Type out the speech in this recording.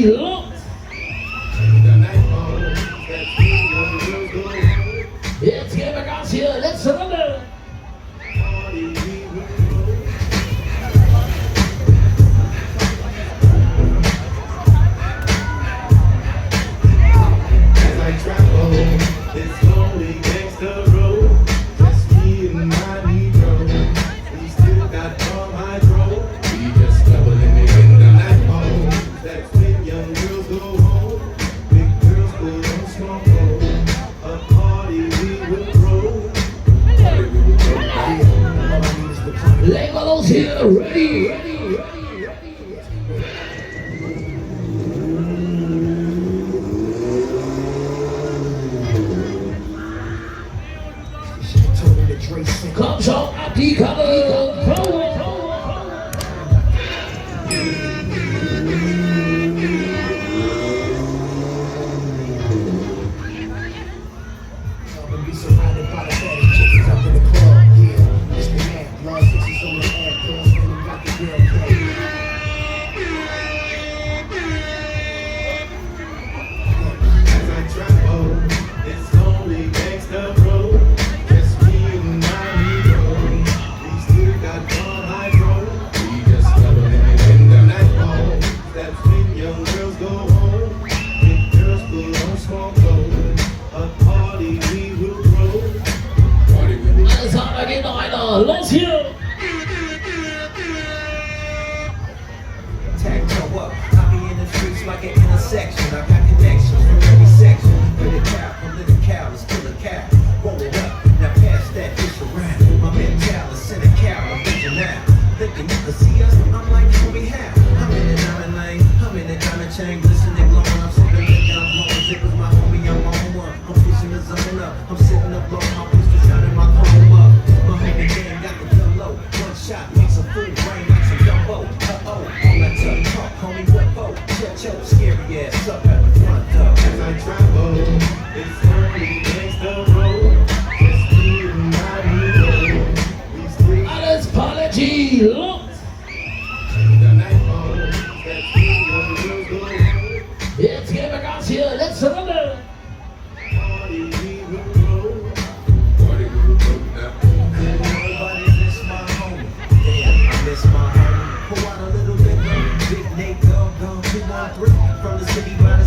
Locked. Jetzt gehen wir Gas hier, letzte Runde. Legen wir los hier, ready. Komm schon, ab die Kamera. Los hier! Tag toe up, I be in the streets like an intersection. I got connections from every section. With a cow, from little cow, let's kill a cow. Roll it up, now pass that fish around. My mentality, send a cow, I'm thinking now. Thinking you can see us, I'm like, who we have? I'm in the diamond lane, I'm in the diamond chain, glistening, glowing. I'm sipping liquor, I'm blowing zippers, my homie, I'm on one. I'm fishing the zone up, I'm sitting up low, my pistol shining my chrome up. My homie game got the pillow, one shot makes a fool brain like some gumbo. Uh-oh, all that tough talk, homie, what for? Shut your scary ass up at the front door. As I travel, it's early, next the road. Just me and my hero. These three Alles Apology, locked. Jetzt gehen wir Gas hier, letzte Runde. Pour out a little bit, big Nate, go, 213 from the city by the